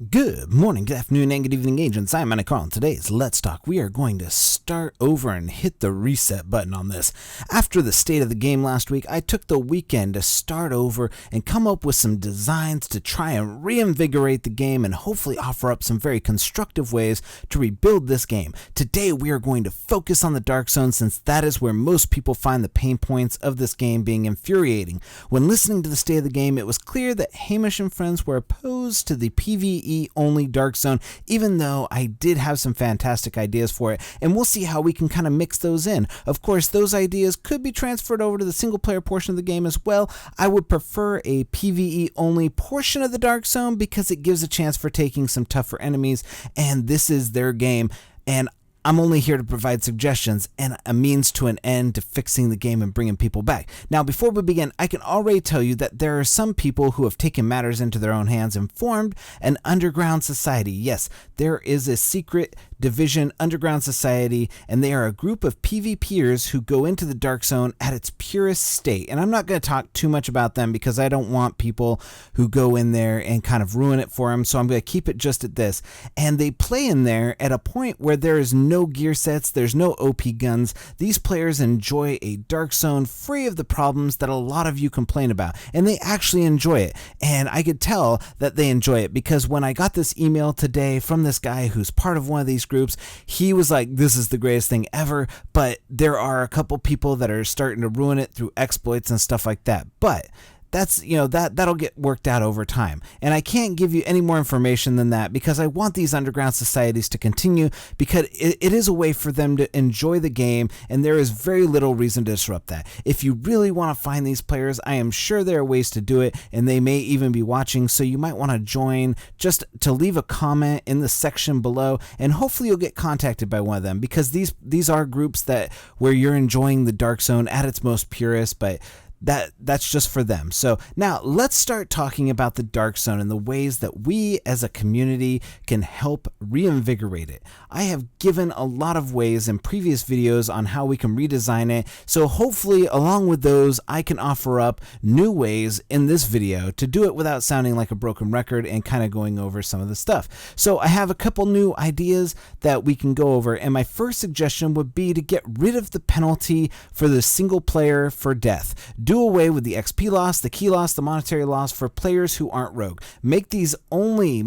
Good morning, good afternoon, and good evening, agents. I'm Anna Carl, and today's Let's Talk. We are going to start over and hit the reset button on this. After the state of the game last week, I took the weekend to start over and come up with some designs to try and reinvigorate the game and hopefully offer up some very constructive ways to rebuild this game. Today, we are going to focus on the Dark Zone since that is where most people find the pain points of this game being infuriating. When listening to the state of the game, it was clear that Hamish and friends were opposed to the PvE only Dark Zone, even though I did have some fantastic ideas for it, and we'll see how we can kind of mix those in. Of course, those ideas could be transferred over to the single player portion of the game as well. I would prefer a PvE only portion of the Dark Zone because it gives a chance for taking some tougher enemies, and this is their game, and I'm only here to provide suggestions and a means to an end to fixing the game and bringing people back. Now, before we begin, I can already tell you that there are some people who have taken matters into their own hands and formed an underground society. Yes, there is a secret division underground society, and they are a group of PvPers who go into the Dark Zone at its purest state. And I'm not going to talk too much about them because I don't want people who go in there and kind of ruin it for them, so I'm going to keep it just at this. And they play in there at a point where there is no gear sets, there's no OP guns. These players enjoy a Dark Zone free of the problems that a lot of you complain about, and they actually enjoy it. And I could tell that they enjoy it because when I got this email today from this guy who's part of one of these groups, he was like, this is the greatest thing ever, but there are a couple people that are starting to ruin it through exploits and stuff like that. But that's, that'll get worked out over time. And I can't give you any more information than that because I want these underground societies to continue because it is a way for them to enjoy the game, and there is very little reason to disrupt that. If you really want to find these players, I am sure there are ways to do it, and they may even be watching, so you might want to join just to leave a comment in the section below, and hopefully you'll get contacted by one of them because these are groups that where you're enjoying the Dark Zone at its most purest, but that's just for them. So now let's start talking about the Dark Zone and the ways that we as a community can help reinvigorate it. I have given a lot of ways in previous videos on how we can redesign it, so hopefully along with those I can offer up new ways in this video to do it without sounding like a broken record and kind of going over some of the stuff. So I have a couple new ideas that we can go over, and my first suggestion would be to get rid of the penalty for the single player for death. Do away with the XP loss, the key loss, the monetary loss for players who aren't rogue. Make these only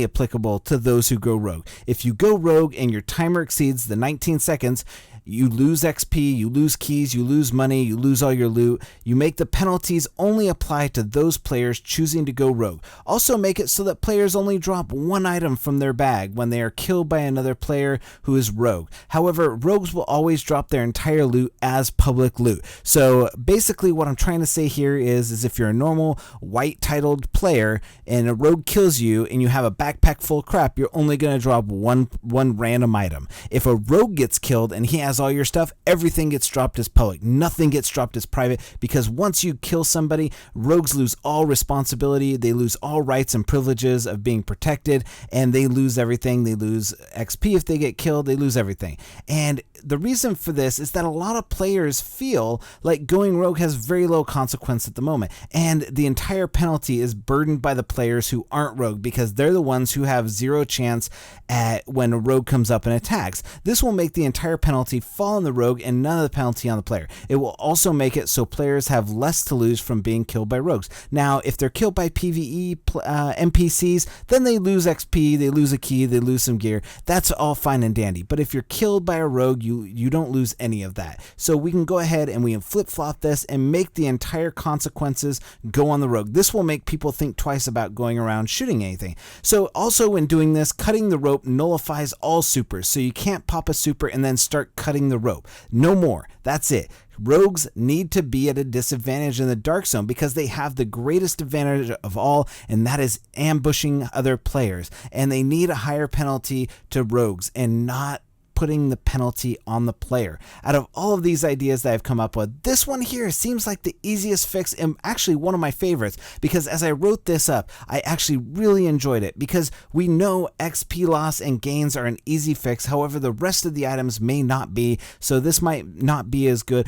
applicable to those who go rogue. If you go rogue and your timer exceeds the 19 seconds, you lose XP, you lose keys, you lose money, you lose all your loot. You make the penalties only apply to those players choosing to go rogue. Also make it so that players only drop one item from their bag when they are killed by another player who is rogue. However, rogues will always drop their entire loot as public loot. So basically what I'm trying to say here is if you're a normal white titled player and a rogue kills you and you have a backpack full of crap, you're only going to drop one random item. If a rogue gets killed and he has all your stuff, everything gets dropped as public. Nothing gets dropped as private, because once you kill somebody, rogues lose all responsibility, they lose all rights and privileges of being protected, and they lose everything. They lose XP if they get killed, they lose everything. And the reason for this is that a lot of players feel like going rogue has very low consequence at the moment, and the entire penalty is burdened by the players who aren't rogue because they're the ones who have zero chance at when a rogue comes up and attacks. This will make the entire penalty fall on the rogue and none of the penalty on the player. It will also make it so players have less to lose from being killed by rogues. Now, if they're killed by PvE NPCs, then they lose XP, they lose a key, they lose some gear. That's all fine and dandy. But if you're killed by a rogue, you don't lose any of that. So we can go ahead and we can flip-flop this and make the entire consequences go on the rogue. This will make people think twice about going around shooting anything. So also when doing this, cutting the rope nullifies all supers. So you can't pop a super and then start cutting the rope. No more. That's it. Rogues need to be at a disadvantage in the Dark Zone because they have the greatest advantage of all, and that is ambushing other players. And they need a higher penalty to rogues and not putting the penalty on the player. Out of all of these ideas that I've come up with, this one here seems like the easiest fix and actually one of my favorites, because as I wrote this up, I actually really enjoyed it because we know XP loss and gains are an easy fix. However, the rest of the items may not be, so this might not be as good.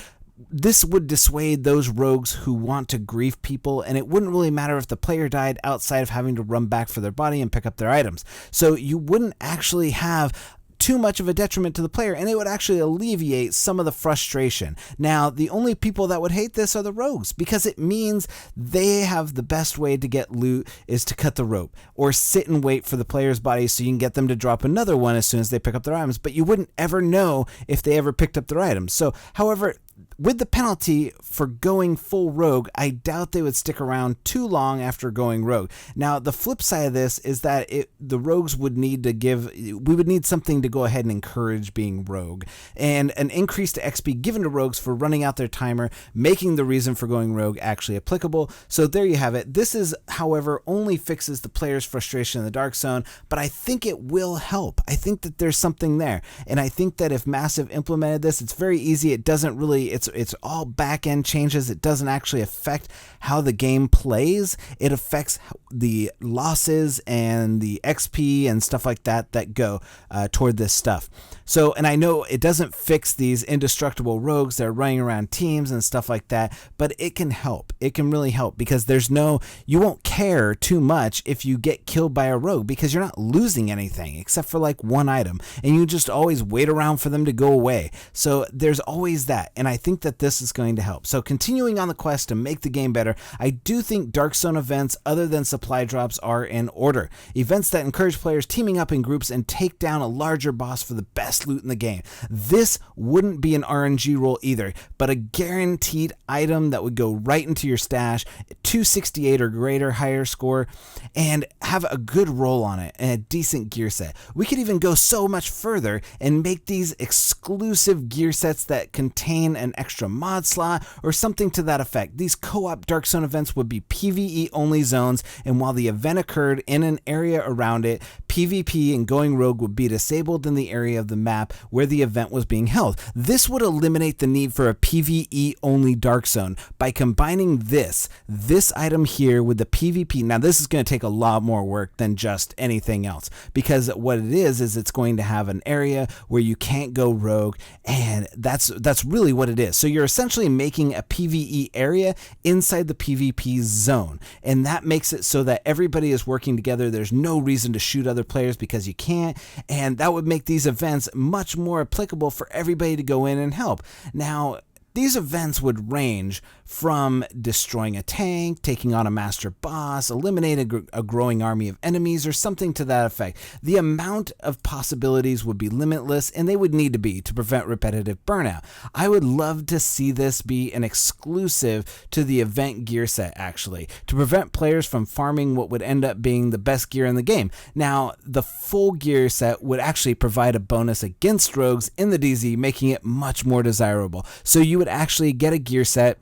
this would dissuade those rogues who want to grief people, and it wouldn't really matter if the player died outside of having to run back for their body and pick up their items. So you wouldn't actually have too much of a detriment to the player, and it would actually alleviate some of the frustration. Now, the only people that would hate this are the rogues, because it means they have the best way to get loot is to cut the rope or sit and wait for the player's body so you can get them to drop another one as soon as they pick up their items, but you wouldn't ever know if they ever picked up their items. So, however, with the penalty for going full rogue, I doubt they would stick around too long after going rogue. Now, the flip side of this is that the rogues would need to we would need something to go ahead and encourage being rogue. And an increase to XP given to rogues for running out their timer, making the reason for going rogue actually applicable. So there you have it. This is, however, only fixes the player's frustration in the Dark Zone, but I think it will help. I think that there's something there. And I think that if Massive implemented this, it's very easy. It doesn't really, it's all back-end changes. It doesn't actually affect how the game plays. It affects the losses and the XP and stuff like that that go toward this stuff. So, and I know it doesn't fix these indestructible rogues that are running around teams and stuff like that, but it can help. It can really help, because you won't care too much if you get killed by a rogue, because you're not losing anything except for like one item, and you just always wait around for them to go away. So there's always that, and I think that this is going to help. So continuing on the quest to make the game better, I do think Dark Zone events other than supply drops are in order. Events that encourage players teaming up in groups and take down a larger boss for the best loot in the game. This wouldn't be an RNG role either, but a guaranteed item that would go right into your stash, 268 or greater higher score, and have a good roll on it and a decent gear set. We could even go so much further and make these exclusive gear sets that contain an extra mod slot or something to that effect. These co-op Dark Zone events would be PvE only zones, and while the event occurred in an area around it, PvP and going rogue would be disabled in the area of the map where the event was being held. This would eliminate the need for a PvE only Dark Zone by combining this item here with the PvP. Now, this is going to take a lot more work than just anything else, because what it is it's going to have an area where you can't go rogue, and that's really what it is. So you're essentially making a PvE area inside the PvP zone, and that makes it so that everybody is working together. There's no reason to shoot other players because you can't, and that would make these events much more applicable for everybody to go in and help. Now, these events would range from destroying a tank, taking on a master boss, eliminating a growing army of enemies, or something to that effect. The amount of possibilities would be limitless, and they would need to be to prevent repetitive burnout. I would love to see this be an exclusive to the event gear set, actually, to prevent players from farming what would end up being the best gear in the game. Now, the full gear set would actually provide a bonus against rogues in the DZ, making it much more desirable. So you would actually get a gear set.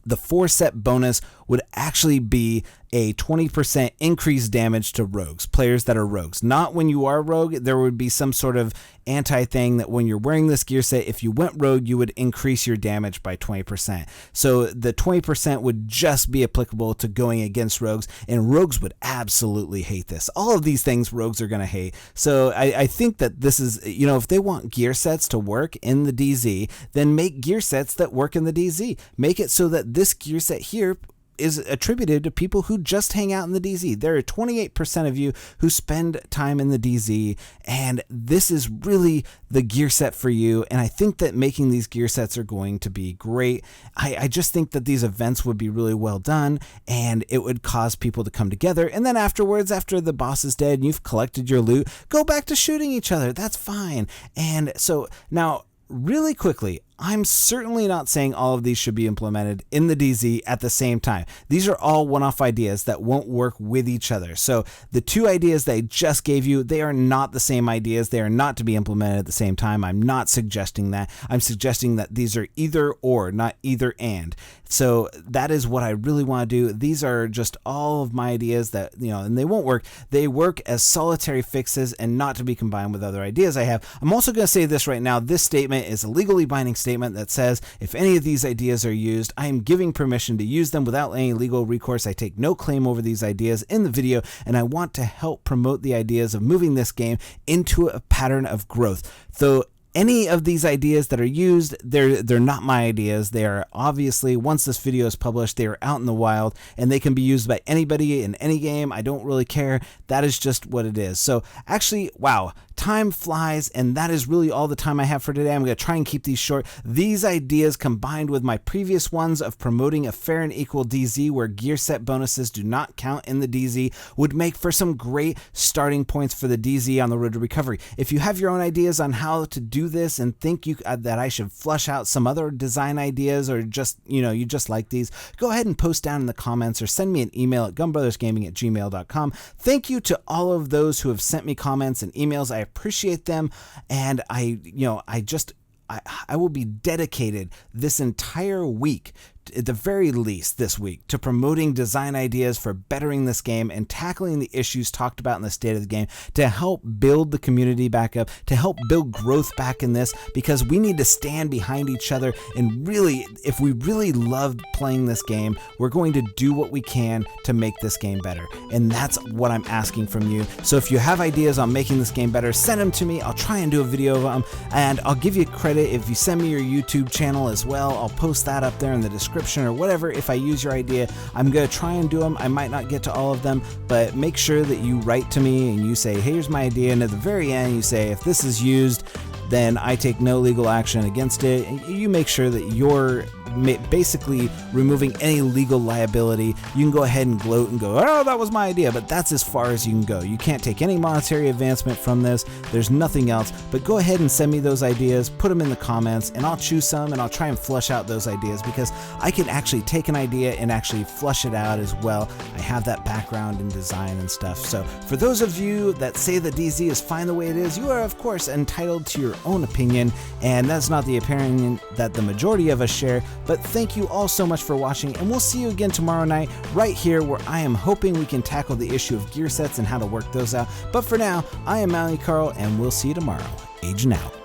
The 4-set bonus would actually be a 20% increased damage to rogues, players that are rogues. Not when you are rogue, there would be some sort of anti-thing that when you're wearing this gear set, if you went rogue, you would increase your damage by 20%. So the 20% would just be applicable to going against rogues, and rogues would absolutely hate this. All of these things rogues are going to hate. So I think that this is, if they want gear sets to work in the DZ, then make gear sets that work in the DZ. Make it so that this gear set here is attributed to people who just hang out in the DZ. There are 28% of you who spend time in the DZ, and this is really the gear set for you. And I think that making these gear sets are going to be great. I just think that these events would be really well done, and it would cause people to come together. And then afterwards, after the boss is dead and you've collected your loot, go back to shooting each other. That's fine. And so now, really quickly, I'm certainly not saying all of these should be implemented in the DZ at the same time. These are all one-off ideas that won't work with each other. So the two ideas that I just gave you, they are not the same ideas. They are not to be implemented at the same time. I'm not suggesting that. I'm suggesting that these are either or, not either and. So that is what I really want to do. These are just all of my ideas that, and they won't work. They work as solitary fixes and not to be combined with other ideas I have. I'm also going to say this right now. This statement is a legally binding statement that says if any of these ideas are used, I am giving permission to use them without any legal recourse. I take no claim over these ideas in the video, and I want to help promote the ideas of moving this game into a pattern of growth. So Any of these ideas that are used, they're not my ideas. They are obviously, once this video is published, they are out in the wild and they can be used by anybody in any game. I don't really care. That is just what it is. So actually, wow, time flies, and that is really all the time I have for today. I'm going to try and keep these short. These ideas, combined with my previous ones of promoting a fair and equal DZ where gear set bonuses do not count in the DZ, would make for some great starting points for the DZ on the road to recovery. If you have your own ideas on how to do this and think that I should flush out some other design ideas, or just, you just like these, go ahead and post down in the comments or send me an email at gunbrothersgaming@gmail.com. Thank you to all of those who have sent me comments and emails. I appreciate them, and I will be dedicated this entire week, at the very least this week, to promoting design ideas for bettering this game and tackling the issues talked about in the state of the game, to help build the community back up, to help build growth back in this, because we need to stand behind each other. And really, if we really loved playing this game, we're going to do what we can to make this game better. And that's what I'm asking from you. So if you have ideas on making this game better, send them to me. I'll try and do a video of them, and I'll give you credit if you send me your YouTube channel as well. I'll post that up there in the description or whatever. If I use your idea, I'm going to try and do them. I might not get to all of them, but make sure that you write to me and you say, hey, here's my idea, and at the very end you say, if this is used, then I take no legal action against it. And you make sure that you're basically removing any legal liability. You can go ahead and gloat and go, oh, that was my idea, but that's as far as you can go. You can't take any monetary advancement from this. There's nothing else, but go ahead and send me those ideas, put them in the comments, and I'll choose some and I'll try and flush out those ideas, because I can actually take an idea and actually flush it out as well. I have that background in design and stuff. So for those of you that say the DZ is fine the way it is, you are of course entitled to your own opinion, and that's not the opinion that the majority of us share. But thank you all so much for watching, and we'll see you again tomorrow night right here, where I am hoping we can tackle the issue of gear sets and how to work those out. But for now, I am Mounty Carl, and we'll see you tomorrow. Aging out.